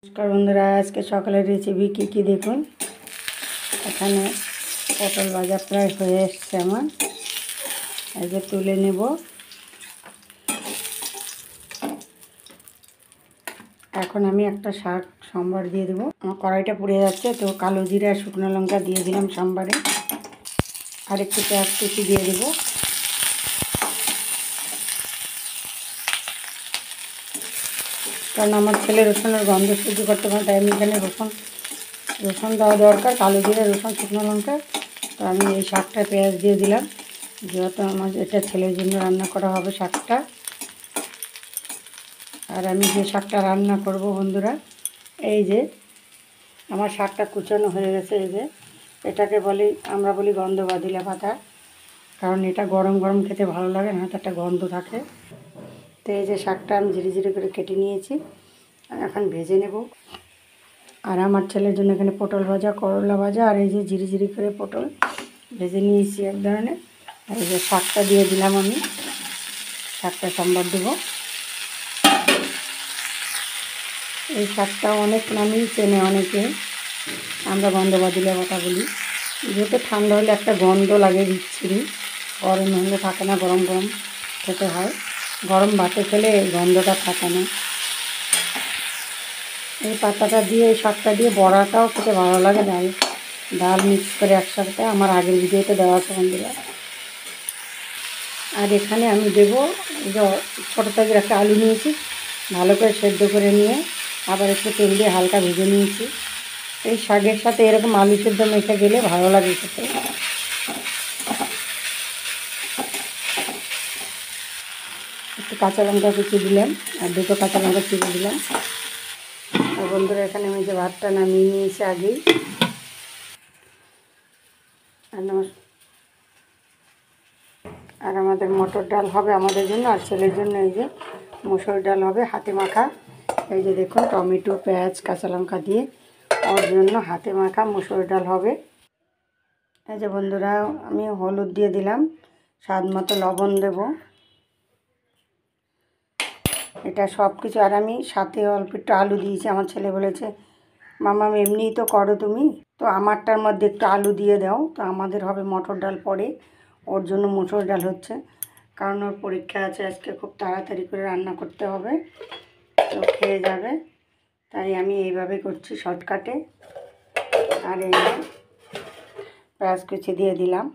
নমস্কার বন্ধুরা, আজকে সকালের রেসিপি কী দেখুন। এখানে পটল ভাজা প্রায় হয়ে এসছে আমার, এই যে তুলে নেব। এখন আমি একটা শাক সম্বার দিয়ে দেবো। আমার কড়াইটা পুড়ে যাচ্ছে, তো কালো জিরা শুকনো লঙ্কা দিয়ে দিলাম সম্বারে, আর একটু পেঁয়াজ কুচি দিয়ে দেবো। কারণ আমার ছেলে রসুনের গন্ধ সহ্য করতে পারে, তাই আমি এখানে রসুন দেওয়া দরকার। কালো জিরা, রসুন, শুকনো লঙ্কা। তো আমি এই শাকটা পেঁয়াজ দিয়ে দিলাম, যেহেতু আমার এটা ছেলের জন্য রান্না করা হবে শাকটা। আর আমি যে শাকটা রান্না করব বন্ধুরা, এই যে আমার শাকটা কুচানো হয়ে গেছে। এই যে এটাকে আমরা বলি গন্ধ বাদিলা পাতা, কারণ এটা গরম গরম খেতে ভালো লাগে না, তো একটা গন্ধ থাকে। তো এই যে শাকটা আমি ধীরে ধীরে করে কেটে নিয়েছি, এখন ভেজে নেব। আর আমার ছেলের জন্য এখানে পটল ভাজা, করলা ভাজা, আর এই যে ঝিরি ঝিরি করে পটল ভেজে নিয়েছি এক ধরনের। আর এই যে শাকটা দিয়ে দিলাম, আমি শাকটা সম্বার দেবো। এই শাকটা অনেক নামেই চেনে অনেকে, আমরা গন্ধ বাদিলা পাতা বলি। যেহেতু ঠান্ডা হলে একটা গন্ধ লাগে বিচ্ছিরি, গরম হলে থাকে না, গরম গরম খেতে হয়। গরম ভাতে খেলে এই গন্ধটা থাকে না। এই পাতাটা দিয়ে, এই শাকটা দিয়ে বড়াটাও খেতে ভালো লাগে, ডাল মিক্স করে একসাথে। আমার আগের ভিডিওতে দেওয়া আছে বন্ধুরা। আর এখানে আমি দেবো ছোটো সাইজের একটা আলু নিয়েছি, ভালো করে সেদ্ধ করে নিয়ে আবার একটু তেল দিয়ে হালকা ভেজে নিয়েছি। এই শাকের সাথে এরকম আলু সেদ্ধ মেখে গেলে ভালো লাগে খেতে। একটু কাঁচা লঙ্কা কুচি দিলাম, আর দুটো কাঁচা লঙ্কা চিড়ে দিলাম। আর বন্ধুরা, এখানে আমি যে ভাতটা নামিয়ে নিয়েছি আগেই। আর আমাদের মটর ডাল হবে আমাদের জন্য, আর ছেলের জন্য এই যে মুসুর ডাল হবে হাতে মাখা। এই যে দেখুন, টমেটো, পেঁয়াজ, কাঁচা লঙ্কা দিয়ে ওর জন্য হাতে মাখা মুসুর ডাল হবে। এই যে বন্ধুরা, আমি হলুদ দিয়ে দিলাম, স্বাদ মতো লবণ দেব, এটা সব কিছু। আর আমি সাথে অল্প একটু আলু দিয়েছি। আমার ছেলে বলেছে, মামা এমনিই তো করো তুমি, তো আমারটার মধ্যে একটু আলু দিয়ে দাও। তো আমাদের হবে মটর ডাল পরে, ওর জন্য মুসুর ডাল হচ্ছে, কারণ ওর পরীক্ষা আছে আজকে, খুব তাড়াতাড়ি করে রান্না করতে হবে, তো খেয়ে যাবে। তাই আমি এইভাবে করছি শর্টকাটে। আর এই পেঁয়াজ কুচি দিয়ে দিলাম,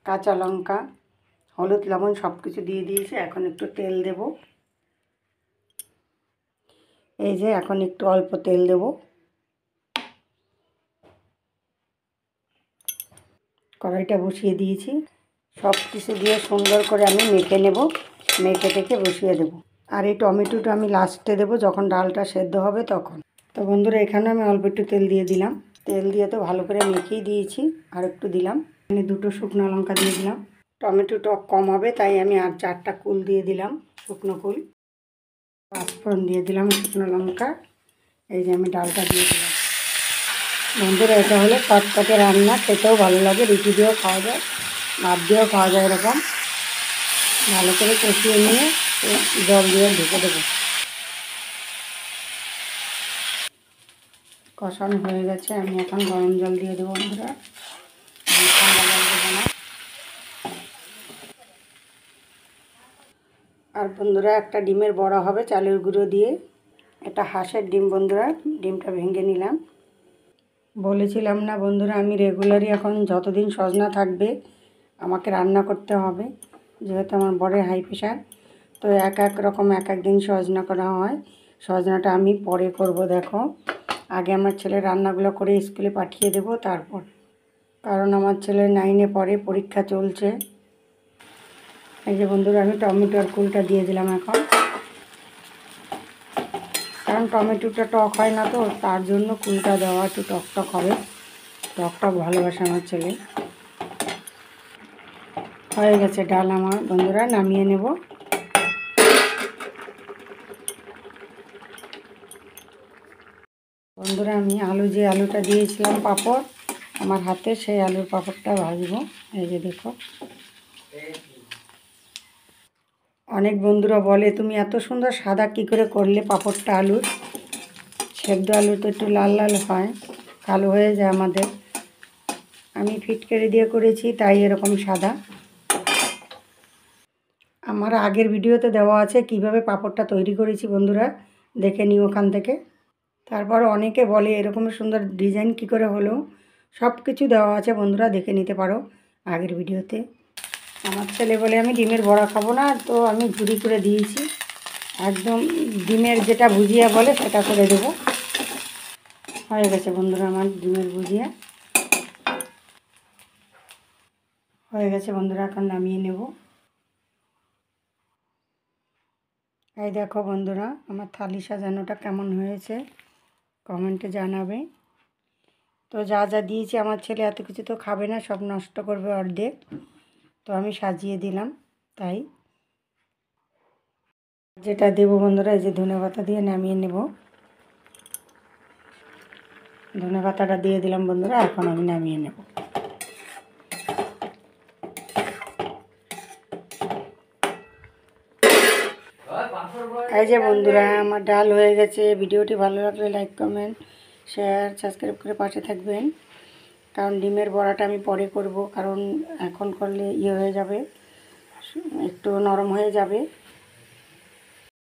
কাঁচা লঙ্কা, হলুদ, লবণ সব কিছু দিয়ে দিয়েছি। এখন একটু তেল দেব, এই যে এখন একটু অল্প তেল দেব। কড়াইটা বসিয়ে দিয়েছি, সব কিছু দিয়ে সুন্দর করে আমি মেখে নেব, মেখে টেকে বসিয়ে দেব। আর এই টমেটোটা আমি লাস্টে দেবো, যখন ডালটা সেদ্ধ হবে তখন। তো বন্ধুরা, এখানে আমি অল্প একটু তেল দিয়ে দিলাম, তেল দিয়ে তো ভালো করে মেখেই দিয়েছি। আর একটু দিলাম, এখানে দুটো শুকনো লঙ্কা দিয়ে দিলাম। টমেটো টক কম হবে, তাই আমি আর 4টা কুল দিয়ে দিলাম, শুকনো কুল। পাঁচফোড়ন দিয়ে দিলাম, শুকনো লঙ্কা। এই যে আমি ডালটা দিয়ে দিলাম। বন্ধুরা, এটা হলো চটপটে রান্না, খেতেও ভালো লাগে, রুটি দিয়েও খাওয়া যায়, ভাত দিয়েও খাওয়া যায়। এরকম ভালো করে কষিয়ে নিয়ে জল দিয়ে ঢেকে দেবো। কষানো হয়ে গেছে, আমি এখন গরম জল দিয়ে দেবো বন্ধুরা, ঠান্ডা জল দেবো না। আর বন্ধুরা, একটা ডিমের বড়া হবে চালের গুঁড়ো দিয়ে, এটা হাঁসের ডিম বন্ধুরা, ডিমটা ভেঙে নিলাম। বলেছিলাম না বন্ধুরা, আমি রেগুলারই এখন যতদিন সজনা থাকবে আমাকে রান্না করতে হবে, যেহেতু আমার বরের হাই প্রেশার। তো এক এক রকম এক এক দিন সজনা করা হয়। সজনাটা আমি পরে করব, দেখো। আগে আমার ছেলের রান্নাগুলো করে স্কুলে পাঠিয়ে দেব, তারপর, কারণ আমার ছেলে 9-এ পড়ে, পরীক্ষা চলছে। এই যে বন্ধুরা, আমি টমেটোর কুলটা দিয়ে দিলাম এখন, কারণ টমেটোটা টক হয় না, তো তার জন্য কুলটা দেওয়া, একটু টক টক হবে, টক টক ভালোবাসে আমার ছেলে। হয়ে গেছে ডাল আমার বন্ধুরা, নামিয়ে নেব। বন্ধুরা, আমি আলুটা দিয়েছিলাম পাঁপড় আমার হাতে, সেই আলুর পাঁপড়টা ভাজবো। এই যে দেখো, অনেক বন্ধুরা বলে তুমি এত সুন্দর সাদা কী করে করলে পাঁপড়টা আলুর। সেদ্ধ আলু তো একটু লাল লাল হয়, কালো হয়ে যায় আমাদের। আমি ফিটকারি দিয়ে করেছি তাই এরকম সাদা। আমার আগের ভিডিওতে দেওয়া আছে কিভাবে পাঁপড়টা তৈরি করেছি, বন্ধুরা দেখে নিও ওখান থেকে। তারপর অনেকে বলে এরকম সুন্দর ডিজাইন কি করে হলো, সব কিছু দেওয়া আছে বন্ধুরা, দেখে নিতে পারো আগের ভিডিওতে। আমার ছেলে বলে আমি ডিমের বড়া খাবো না, তো আমি ঝুরি করে দিয়েছি, একদম ডিমের যেটা ভুজিয়া বলে সেটা করে দেবো। হয়ে গেছে বন্ধুরা আমার ডিমের ভুজিয়া, হয়ে গেছে বন্ধুরা, এখন নামিয়ে নেব। এই দেখো বন্ধুরা আমার থালি সাজানোটা কেমন হয়েছে কমেন্টে জানাবে। তো যা যা দিয়েছি, আমার ছেলে এত কিছু তো খাবে না, সব নষ্ট করবে অর্ধেক, তো আমি সাজিয়ে দিলাম। তাই যেটা দেবো বন্ধুরা, এই যে ধনেপাতা দিয়ে নামিয়ে নেব। ধনেপাতাটা দিয়ে দিলাম বন্ধুরা, এখন আমি নামিয়ে নেব। এই যে বন্ধুরা আমার ডাল হয়ে গেছে। ভিডিওটি ভালো লাগলে লাইক কমেন্ট শেয়ার সাবস্ক্রাইব করে পাশে থাকবেন, কারণ ডিমের বড়াটা আমি পরে করব, কারণ এখন করলে ইয়ে হয়ে যাবে, একটু নরম হয়ে যাবে।